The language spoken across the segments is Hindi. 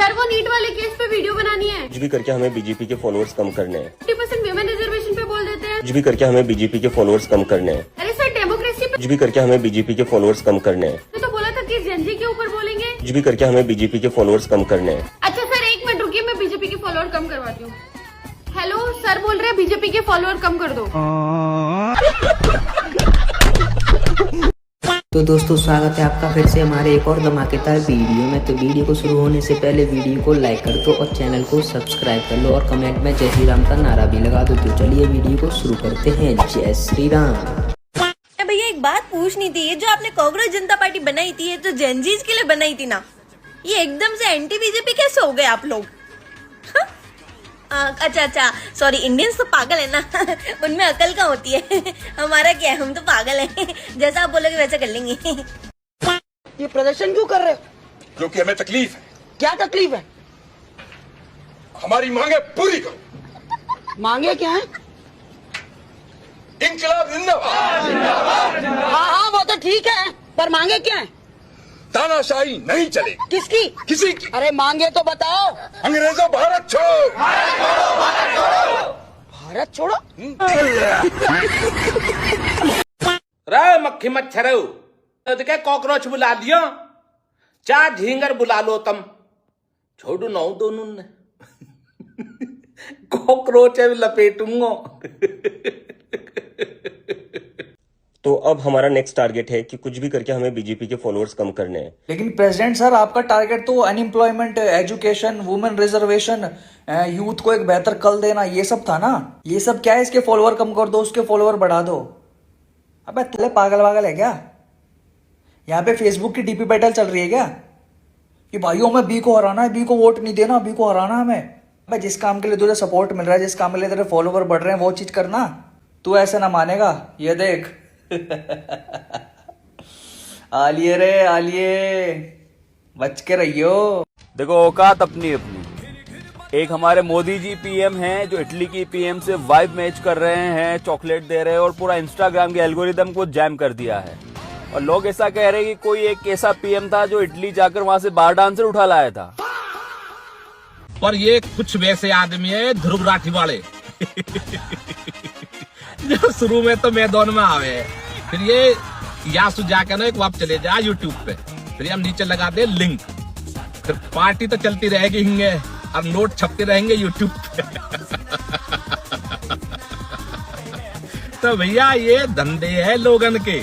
सर वो नीट वाले केस पे वीडियो बनानी है। कुछ भी करके हमें बीजेपी के फॉलोअर्स कम करने हैं। 50% विमेन रिजर्वेशन पे बोल देते हैं। कुछ भी करके हमें बीजेपी के फॉलोअर्स कम करने हैं। अरे सर डेमोक्रेसी पे कुछ भी करके हमें बीजेपी के फॉलोअर्स कम करने हैं। तो बोला था कि जेनजी के ऊपर बोलेंगे। कुछ भी करके हमें बीजेपी के फॉलोअर्स कम करने हैं। अच्छा सर 1 मिनट रुकिए, मैं बीजेपी के फॉलोअर कम करवाती हूँ। हेलो सर बोल रहे हैं बीजेपी के फॉलोअर कम कर दो। तो दोस्तों स्वागत है आपका फिर से हमारे एक और धमाकेदार वीडियो में। तो वीडियो को शुरू होने से पहले वीडियो को लाइक कर दो और चैनल को सब्सक्राइब कर लो और कमेंट में जय श्री राम का नारा भी लगा दो। तो चलिए वीडियो को शुरू करते हैं। जय श्री राम। भैया एक बात पूछनी थी, ये जो आपने कांग्रेस जनता पार्टी बनाई थी ये तो जेनजीज के लिए बनाई थी ना, ये एकदम से एंटी बीजेपी कैसे हो गए आप लोग? अच्छा सॉरी, इंडियंस तो पागल है ना उनमें अकल का होती है हमारा क्या है, हम तो पागल हैं जैसा आप बोलोगे वैसा कर लेंगे। ये प्रदर्शन क्यों कर रहे हो? क्योंकि हमें तकलीफ है। क्या तकलीफ है? हमारी मांगे पूरी करो। मांगे क्या है? इंकलाब जिंदाबाद। हाँ वो तो ठीक है, पर मांगे क्या है? तानाशाही नहीं चलेगी। किसकी? किसी की। अरे मांगे तो बताओ। अंग्रेजों भारत छोड़ो। भारत छोड़ो। रे मक्खी मच्छर क्या कॉकरोच बुला लियो, चार झींगर बुला लो तुम, छोड़ू ना दोनों ने कॉकरोच लपेटूंगा। तो अब हमारा नेक्स्ट टारगेट है कि कुछ भी करके हमें बीजेपी के फॉलोअर्स कम करने हैं। लेकिन प्रेसिडेंट सर आपका टारगेट तो unemployment, education, women reservation, youth को एक बेहतर कल देना, ये सब था ना। ये सब क्या है? इसके फॉलोअर कम कर दो, उसके फॉलोअर बढ़ा दो। अबे तू पागल है क्या? यहाँ पे फेसबुक की डीपी बैटल चल रही है क्या कि भाइयों हमें बी को हराना है, बी को वोट नहीं देना, बी को हराना हमें? अबे जिस काम के लिए तुझे सपोर्ट मिल रहा है, जिस काम के लिए तेरे फॉलोअर बढ़ रहे हैं वो चीज करना। तू ऐसे ना मानेगा, ये देख आलिए रे आलिए, बच के रहियो। देखो औकात अपनी अपनी। एक हमारे मोदी जी पीएम हैं जो इटली की पीएम से वाइब मैच कर रहे हैं, चॉकलेट दे रहे हैं और पूरा इंस्टाग्राम के एल्गोरिदम को जैम कर दिया है। और लोग ऐसा कह रहे हैं कि कोई एक ऐसा पीएम था जो इटली जाकर वहां से बार डांसर उठा लाया था। पर ये कुछ वैसे आदमी है ध्रुव राठी वाले जो शुरू में तो मैदान में आवे, फिर ये यासु जाकर ना एक वाप चले जा यूट्यूब पे, फिर हम नीचे लगा दे लिंक, फिर पार्टी तो चलती रहेगी हिंगे और नोट छपते रहेंगे यूट्यूब पे तो भैया ये धंधे है लोगन के।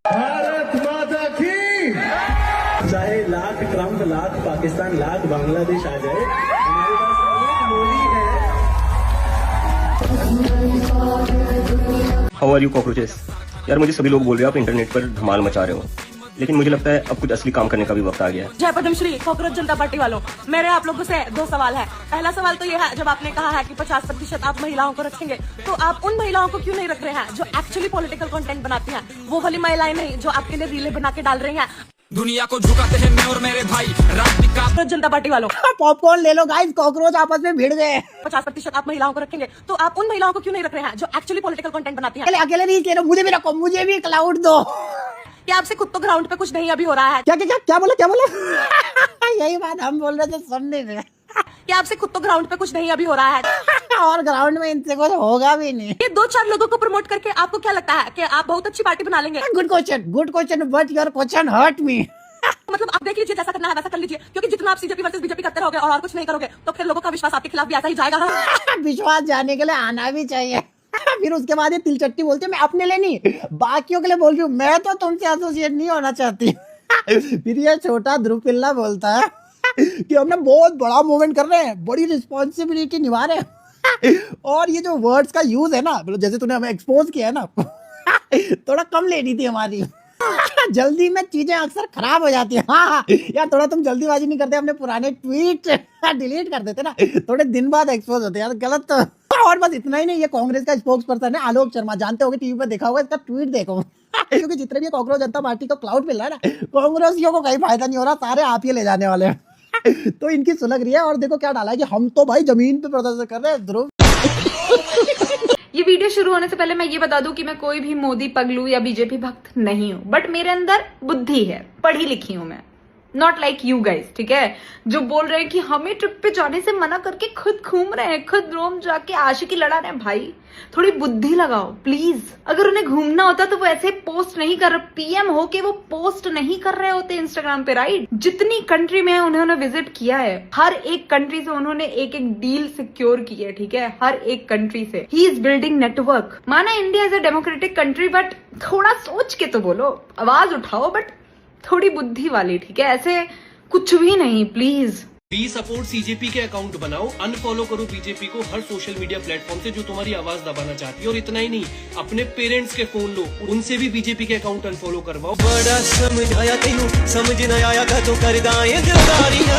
भारत माता की, चाहे लाख ट्रंप, लाख पाकिस्तान, लाख बांग्लादेश आ जाए, हमारे पास मोदी है। How are you cockroaches? यार मुझे सभी लोग बोल रहे हैं आप इंटरनेट पर धमाल मचा रहे हो, लेकिन मुझे लगता है अब कुछ असली काम करने का भी वक्त आ गया है। जय पद्मश्री कांग्रेस जनता पार्टी वालों, मेरे आप लोगों से 2 सवाल है। पहला सवाल तो ये है, जब आपने कहा है कि 50% आप महिलाओं को रखेंगे, तो आप उन महिलाओं को क्यों नहीं रख रहे हैं जो एक्चुअली पॉलिटिकल कंटेंट बनाती हैं? वो वाली महिलाएं नहीं जो आपके लिए रीलें बना के डाल रही हैं। दुनिया को झुकाते हैं मैं और मेरे भाई कांग्रेस जनता पार्टी वालों, पॉपकॉर्न ले लो गाइस, कॉकरोच आपस में भिड़ गए। 50% आप महिलाओं को रखेंगे, तो आप उन महिलाओं को क्यों नहीं रख रहे हैं जो एक्चुअली पॉलिटिकल कंटेंट बनाती हैं? अकेले नहीं ले लो, मुझे भी रखो, मुझे भी क्लाउड दो। क्या आपसे खुद तो ग्राउंड पे कुछ नहीं अभी हो रहा है? क्या बोला यही बात हम बोल रहे थे, समझे थे। क्या आपसे खुद तो ग्राउंड पे कुछ नहीं अभी हो रहा है और ग्राउंड में इनसे कुछ होगा भी नहीं। ये 2-4 लोगों को प्रमोट करके आपको क्या लगता है कि आप बहुत अच्छी पार्टी बना लेंगे? Good question but your question hurt me. मतलब आप देख लीजिए, जैसा करना है वैसा कर लीजिए, क्योंकि जितना आप सीजेपी वर्सेस बीजेपी करते रहोगे और कुछ नहीं करोगे तो फिर लोगों का विश्वास आपके खिलाफ भी ऐसा ही जाएगा। विश्वास जाने के लिए आना भी चाहिए फिर उसके बाद ये तिलचट्टी बोलते हैं मैं अपने लिए नहीं बाकियों के लिए बोल रही हूँ, मैं तो तुमसे एसोसिएट नहीं होना चाहती फिर ये छोटा ध्रुव पिल्ला बोलता है कि हमने बहुत बड़ा मूवमेंट कर रहे हैं, बड़ी रिस्पॉन्सिबिलिटी निभा रहे हैं और ये जो वर्ड्स का यूज है ना, मतलब जैसे तूने हमें एक्सपोज किया है ना थोड़ा कम लेनी थी हमारी जल्दी में चीजें अक्सर खराब हो जाती है। हाँ यार थोड़ा तुम जल्दीबाजी नहीं करते, अपने पुराने ट्वीट डिलीट कर देते ना, थोड़े दिन बाद एक्सपोज होते यार, गलत तो। और बस इतना ही नहीं, ये कांग्रेस का स्पोक्स पर्सन है आलोक शर्मा, जानते होगे, टीवी पे देखा होगा, इसका ट्वीट देखो क्योंकि जितने भी कांग्रेस जनता पार्टी को क्लाउड मिल रहा है ना, कांग्रेसियों को कहीं फायदा नहीं हो रहा, सारे आप ही ले जाने वाले हैं तो इनकी सुलग रही है। और देखो क्या डाला है कि हम तो भाई जमीन पे प्रदर्शन कर रहे हैं। ध्रुव ये वीडियो शुरू होने से पहले मैं ये बता दूं कि मैं कोई भी मोदी पगलू या बीजेपी भक्त नहीं हूँ, बट मेरे अंदर बुद्धि है, पढ़ी लिखी हूँ मैं। नॉट लाइक यू गाइज, ठीक है, जो बोल रहे हैं कि हमें ट्रिप पे जाने से मना करके खुद घूम रहे हैं, खुद रोम जाके आशिकी लड़ा रहे हैं। भाई थोड़ी बुद्धि लगाओ प्लीज। अगर उन्हें घूमना होता तो वो ऐसे पोस्ट नहीं कर रहे, पीएम हो के वो पोस्ट नहीं कर रहे होते इंस्टाग्राम पे, राइट। जितनी कंट्री में उन्होंने विजिट किया है, हर एक कंट्री से उन्होंने एक एक डील सिक्योर की है, ठीक है, हर एक कंट्री से। He is building network. माना India is a democratic country, but थोड़ा सोच के तो बोलो, आवाज उठाओ, बट थोड़ी बुद्धि वाली, ठीक है, ऐसे कुछ भी नहीं प्लीज। बी सपोर्ट सीजेपी के अकाउंट बनाओ, अनफॉलो करो बीजेपी को हर सोशल मीडिया प्लेटफॉर्म से जो तुम्हारी आवाज दबाना चाहती है। और इतना ही नहीं, अपने पेरेंट्स के फोन लो, उनसे भी बीजेपी के अकाउंट अनफॉलो करवाओ। बड़ा समझाया तेनू, समझ न आया तो कर दाएं दिलदारियां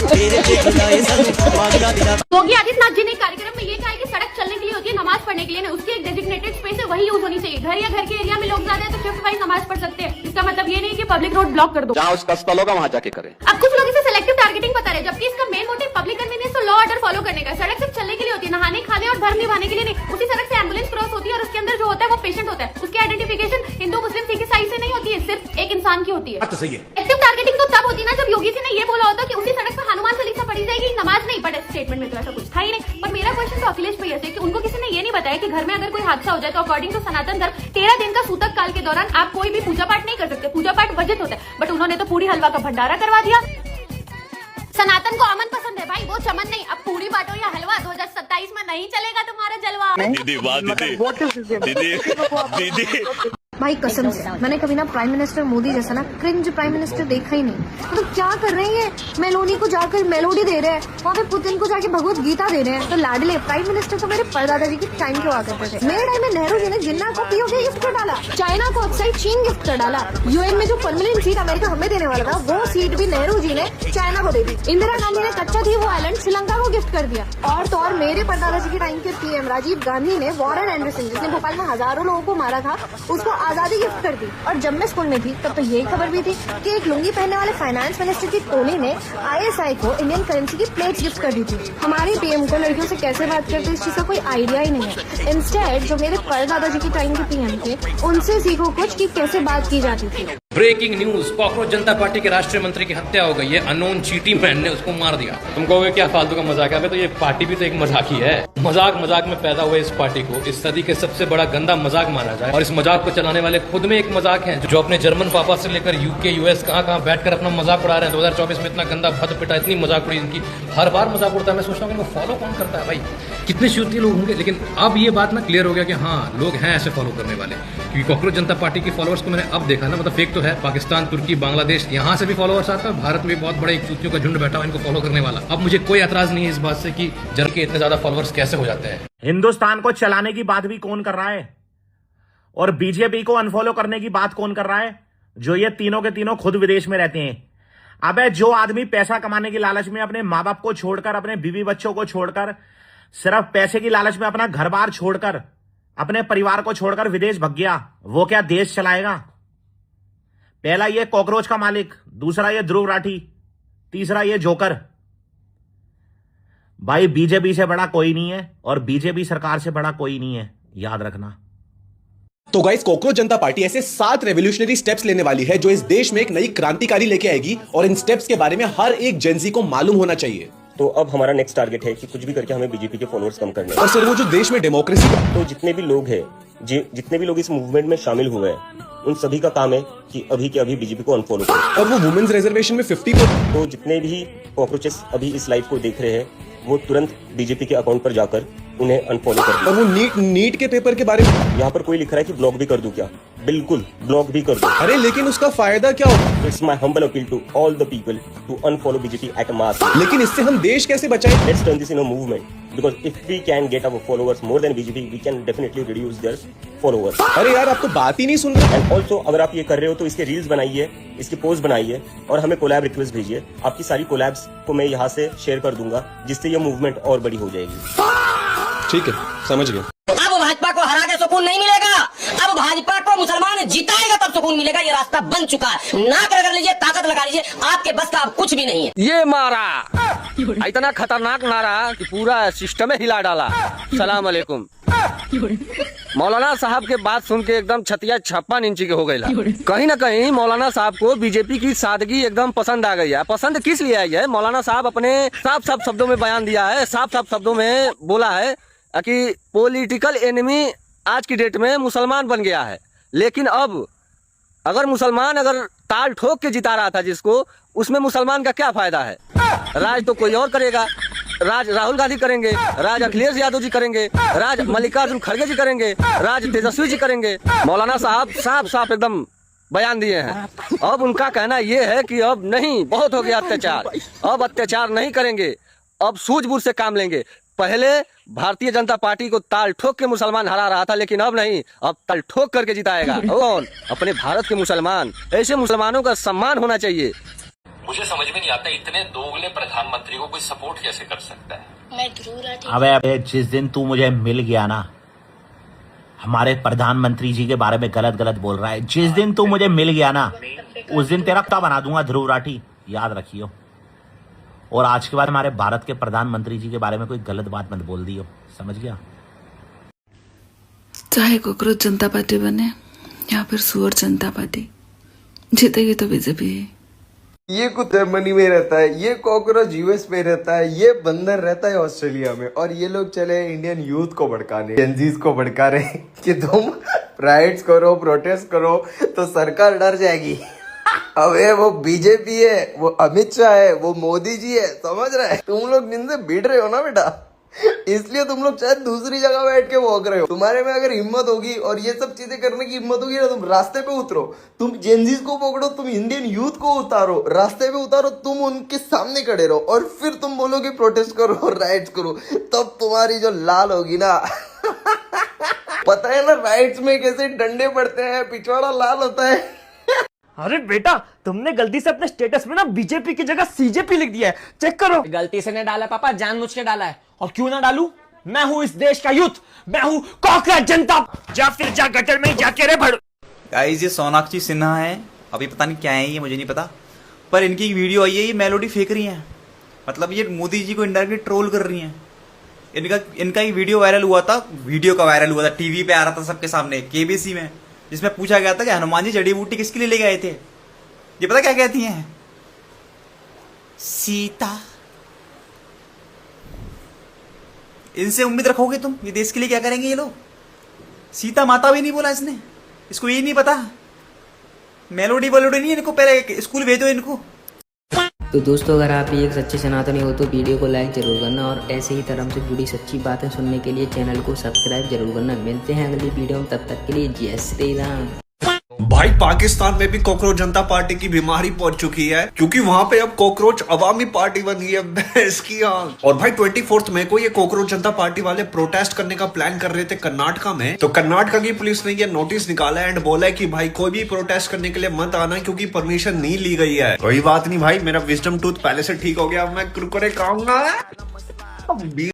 तेरे पे खुदाए सब मांगा दिला। योगी आदित्यनाथ जी ने कार्यक्रम में ये कहा कि सड़क चलने के लिए होती है, नमाज पढ़ने के लिए नहीं। उसकी एक डेजिग्नेटेड स्पेस है, वही यूज होनी चाहिए। घर या घर के एरिया में लोग ज्यादा है तो शिफ्ट वाइज नमाज पढ़ सकते हैं। इसका मतलब ये नहीं कि पब्लिक रोड ब्लॉक कर दो, जहाँ उसका स्थल होगा वहाँ जाके करें। अब कुछ लोग इसे सिलेक्टिव टारगेटिंग बता रहे हैं, जबकि इसका मेन मोटिव पब्लिक कन्वीनियंस और लॉ ऑर्डर फॉलो करने का। सड़क सिर्फ चलने के लिए होती है, नहाने, खाने और धर्म निभाने के लिए नहीं। उसी सड़क से एम्बुलेंस क्रॉस होती है और उसके अंदर जो होता है वो पेशेंट होता है। उसकी आइडेंटिफिकेशन हिंदू, मुस्लिम, सिख, ईसाई से नहीं होती है, सिर्फ एक इंसान की होती है। एक्टिव टारगेटिंग तो तब होती है ना जब योगी जी ने ये बोला होता कि उसी सड़क पर हनुमान चालीसा पढ़ी जाएगी, नमाज नहीं पढ़े। स्टेटमेंट में तो ऐसा कुछ था ही नहीं। पर मेरा क्वेश्चन तो अखिलेश भैया से कि उनको किसी ने ये नहीं बताया कि घर में अगर कोई हादसा हो जाए तो अकॉर्डिंग टू सनातन धर्म 13 दिन का सूतक काल के दौरान आप कोई भी पूजा पाठ नहीं कर सकते। पूजा पाठ वर्जित होता है, बट उन्होंने तो पूरी हलवा का भंडारा करवा दिया। सनातन को अमन पसंद है भाई, वो चमन नहीं। अब पूरी बाटो या हलवा, 2027 में नहीं चलेगा तुम्हारा जलवा। दीदी वाह दीदी दीदी भाई कसम से मैंने कभी ना प्राइम मिनिस्टर मोदी जैसा ना क्रिंज प्राइम मिनिस्टर देखा ही नहीं। मतलब क्या कर रहे हैं, मेलोनी को जाकर मेलोडी दे रहे हैं, वहाँ पे पुतिन को जाके भगवत गीता दे रहे हैं। तो लाडले प्राइम मिनिस्टर तो मेरे परदादा जी के टाइम के हुआ करते थे। मेरे टाइम में नेहरू जी ने जिन्ना को पीओके गिफ्ट कर डाला, चाइना को ऑक्साइड चीन गिफ्ट कर डाला। यूएन में जो परमानेंट सीट अमेरिका हमें देने वाला था, वो सीट भी नेहरू जी ने चाइना को दे दी। इंदिरा गांधी ने कच्चा थी वो आइलैंड श्रीलंका को गिफ्ट कर दिया। और तो और मेरे परदादा जी के टाइम के पीएम राजीव गांधी ने वॉरेन एंडरसन, जिसने भोपाल में हजारों लोगों को मारा था, उसको आजादी गिफ्ट कर दी। और जब मैं स्कूल में थी तब तो यही खबर भी थी कि एक लुंगी पहनने वाले फाइनेंस मिनिस्टर की टोली ने आईएसआई को इंडियन करेंसी की प्लेट्स गिफ्ट कर दी थी। हमारे पीएम को लड़कियों से कैसे बात करते इस चीज का कोई आइडिया ही नहीं है। इंस्टेड जो मेरे परदादा जी के टाइम के पीएम थे, उनसे सीखो कुछ कि कैसे बात की जाती थी। ब्रेकिंग न्यूज, कॉकरोच जनता पार्टी के राष्ट्रीय मंत्री की हत्या हो गई है। अननोन चीटी मैन ने उसको मार दिया। तुम कहोगे क्या फालतू का मजाक है? तो ये पार्टी भी तो एक मजाक ही है। मजाक मजाक में पैदा हुए इस पार्टी को इस सदी के सबसे बड़ा गंदा मजाक माना जाए। और इस मजाक को चलाने वाले खुद में एक मजाक है, जो अपने जर्मन पापा से लेकर यूके, यूएस कहाँ बैठकर अपना मजाक उड़ा रहे हैं। 2024 में इतना गंदा भद पिटा, इतनी मजाक उड़ी इनकी, हर बार मजाक उड़ता है। मैं सोचता हूँ इनको फॉलो कौन करता है भाई? कितने शुद्धि लोग होंगे। लेकिन अब ये बात ना क्लियर हो गया कि हाँ, लोग हैं ऐसे फॉलो करने वाले। क्योंकि कॉकरोच जनता पार्टी की फॉलोअर्स को मैंने अब देखा ना, मतलब फेक तो है, पाकिस्तान, तुर्की, बांग्लादेश, यहाँ से भी फॉलोअर्स आता है। भारत में भी बहुत बड़ा एक चूतियों का झुंड बैठा हुआ इनको फॉलो करने वाला। अब मुझे कोई एतराज नहीं है इस बात से कि जल के इतने ज्यादा फॉलोअर्स कैसे हो जाते हैं। हिंदुस्तान को चलाने की बात भी कौन कर रहा है और बीजेपी को अनफॉलो करने की बात कौन कर रहा है? जो ये तीनों के तीनों खुद विदेश में रहते हैं। अबे जो आदमी पैसा कमाने की लालच में अपने माँ बाप को छोड़कर, अपने बीवी बच्चों को छोड़कर, सिर्फ पैसे की लालच में अपना घर बार छोड़कर, अपने परिवार को छोड़कर विदेश भग गया, वो क्या देश चलाएगा? पहला ये कॉकरोच का मालिक, दूसरा ये ध्रुव राठी, तीसरा ये जोकर। भाई बीजेपी से बड़ा कोई नहीं है और बीजेपी सरकार से बड़ा कोई नहीं है, याद रखना। तो गाइस, कॉकरोच जनता पार्टी ऐसे 7 रेवोल्यूशनरी स्टेप्स लेने वाली है जो इस देश में एक नई क्रांतिकारी लेके आएगी और इन स्टेप्स के बारे में हर एक जेनजी को मालूम होना चाहिए। तो अब हमारा नेक्स्ट टारगेट है कि कुछ भी करके हमें बीजेपी के फॉलोअर्स कम करने हैं। और सर वो जो देश में डेमोक्रेसी, तो जितने भी लोग हैं, जितने भी लोग इस मूवमेंट में शामिल हुए हैं, उन सभी का काम है कि अभी के अभी बीजेपी को अनफॉलो करें। और वो वुमेन्स रिजर्वेशन में 50%। तो जितने भी कॉकरोचेस अभी इस लाइव को देख रहे हैं, वो तुरंत बीजेपी के अकाउंट पर जाकर उन्हें अनफॉलो कर दो। और वो नीट के पेपर के बारे में यहाँ पर कोई लिख रहा है कि ब्लॉक भी कर दूं क्या? बिल्कुल ब्लॉक भी कर दो। अरे लेकिन उसका फायदा क्या होगा? It's my humble appeal to all the people to unfollow BJP at mass. लेकिन इससे हम देश कैसे बचाएं? Let's turn this in a movement because if we can get our followers more than BJP, we can definitely reduce their followers. अरे यार, आप तो बात ही नहीं सुन रहे। And also अगर आप ये कर रहे हो तो इसके रील्स बनाइए, इसकी पोस्ट बनाइए और हमें कोलैब रिक्वेस्ट भेजिए। आपकी सारी कोलैब्स को मैं यहाँ से शेयर कर दूंगा, जिससे ये मूवमेंट और बड़ी हो जाएगी। ठीक है, समझ गए। अब भाजपा को हरा के सुकून नहीं मिलेगा। अब भाजपा को मुसलमान जिताएगा तब सुकून मिलेगा। ये रास्ता बन चुका है। नाक रगड़ लीजिए, ताकत लगा लीजिए, आपके बस का अब कुछ भी नहीं है। ये मारा इतना खतरनाक नारा कि पूरा सिस्टम हिला डाला। सलाम अलैकुम। मौलाना साहब के बात सुन के एकदम छतिया 56 इंची के हो गई। कहीं ना कहीं मौलाना साहब को बीजेपी की सादगी एकदम पसंद आ गई है। पसंद किस लिए आई है? मौलाना साहब अपने साफ साफ शब्दों में बयान दिया है, साफ साफ शब्दों में बोला है कि पॉलिटिकल एनिमी आज की डेट में मुसलमान बन गया है। लेकिन अब अगर मुसलमान अगर ताल ठोक के जिता रहा था जिसको, उसमें मुसलमान का क्या फायदा है? राज तो कोई और करेगा। राज राहुल गांधी करेंगे, राज अखिलेश यादव जी करेंगे, राज मल्लिकार्जुन खड़गे जी करेंगे, राज तेजस्वी जी करेंगे। मौलाना साहब साफ साफ एकदम बयान दिए हैं। अब उनका कहना यह है कि अब नहीं, बहुत हो गया अत्याचार, अब अत्याचार नहीं करेंगे, अब सूझबूझ से काम लेंगे। पहले भारतीय जनता पार्टी को ताल ठोक के मुसलमान हरा रहा था, लेकिन अब नहीं, अब ताल ठोक करके जिताएगा। कौन? अपने भारत के मुसलमान। ऐसे मुसलमानों का सम्मान होना चाहिए। मुझे समझ में नहीं आता इतने दोगले प्रधानमंत्री को कोई सपोर्ट कैसे कर सकता है। मैं ध्रुव राठी। अबे जिस दिन तू मुझे मिल गया ना, हमारे प्रधानमंत्री जी के बारे में गलत गलत बोल रहा है, जिस दिन तू मुझे मिल गया ना, उस दिन तेरा क्या बना दूंगा ध्रुव राठी, याद रखियो। और आज के बाद हमारे भारत के प्रधानमंत्री जी के बारे में कोई गलत बात मत बोल दियो, समझ गया? चाहे कॉकरोच जनता पार्टी बने या फिर सुअर जनता पार्टी, जीतेगी तो बीजेपी। ये कुछ जर्मनी में रहता है, ये कॉकरोच यूएस में रहता है, ये बंदर रहता है ऑस्ट्रेलिया में, और ये लोग चले इंडियन यूथ को भड़काने, जेनजीज को भड़का रहे कि तुम राइट्स करो, प्रोटेस्ट करो तो सरकार डर जाएगी। अबे वो बीजेपी है, वो अमित शाह है, वो मोदी जी है, समझ रहे हैं? तुम लोग जिनसे भिड़ रहे हो ना बेटा, इसलिए तुम लोग शायद दूसरी जगह बैठ के भौंक रहे हो। तुम्हारे में अगर हिम्मत होगी और ये सब चीजें करने की हिम्मत होगी ना, तुम रास्ते पे उतरो, तुम जेनजीज को पकड़ो, तुम इंडियन यूथ को उतारो, रास्ते पे उतारो, तुम उनके सामने खड़े रहो और फिर तुम बोलोगे प्रोटेस्ट करो, राइट्स करो, तब तुम्हारी जो लाल होगी ना पता है ना राइट्स में कैसे डंडे पड़ते हैं, पिछवाड़ा लाल होता है। अरे बेटा, तुमने गलती से अपने स्टेटस में ना बीजेपी की जगह सीजेपी लिख दिया है, चेक करो। गलती से नहीं डाला पापा, जानबूझ के डाला है। और क्यों ना डालू? मैं हूँ इस देश का यूथ, मैं हूँ कॉकरोच जनता। जा फिर जा गटर में जाके रे भड़। गाइस ये सोनाक्षी सिन्हा है, अभी पता नहीं क्या है ये, मुझे नहीं पता, पर इनकी वीडियो आई है, ये मेलोडी फेंक रही है, मतलब ये मोदी जी को इनडायरेक्टली ट्रोल कर रही है। इनका ही वीडियो वायरल हुआ था, टीवी पे आ रहा था सबके सामने, केबीसी में, जिसमें पूछा गया था कि हनुमान जी जड़ी बूटी किसके लिए ले गए थे। ये पता क्या कहती हैं? सीता। इनसे उम्मीद रखोगे तुम? ये देश के लिए क्या करेंगे ये लोग? सीता माता भी नहीं बोला इसने, इसको ये नहीं पता, मेलोडी बलोडी नहीं, इनको पहले स्कूल भेजो इनको। तो दोस्तों, अगर आप भी एक सच्चे सनातनी हो तो वीडियो को लाइक जरूर करना, और ऐसे ही धर्म से जुड़ी सच्ची बातें सुनने के लिए चैनल को सब्सक्राइब जरूर करना। मिलते हैं अगली वीडियो में, तब तक के लिए जय श्री राम। भाई पाकिस्तान में भी कॉकरोच जनता पार्टी की बीमारी पहुंच चुकी है, क्योंकि वहां पे अब कॉकरोच अवामी पार्टी बन गई है इसकी। और भाई 24 मई को ये कॉकरोच जनता पार्टी वाले प्रोटेस्ट करने का प्लान कर रहे थे कर्नाटका में। तो कर्नाटका की पुलिस ने ये नोटिस निकाला एंड बोला है कि भाई कोई भी प्रोटेस्ट करने के लिए मत आना, क्योंकि परमिशन नहीं ली गई है। कोई बात नहीं भाई, मेरा विजडम टूथ पहले से ठीक हो गया, अब मैं कुरकुरे खाऊंगा।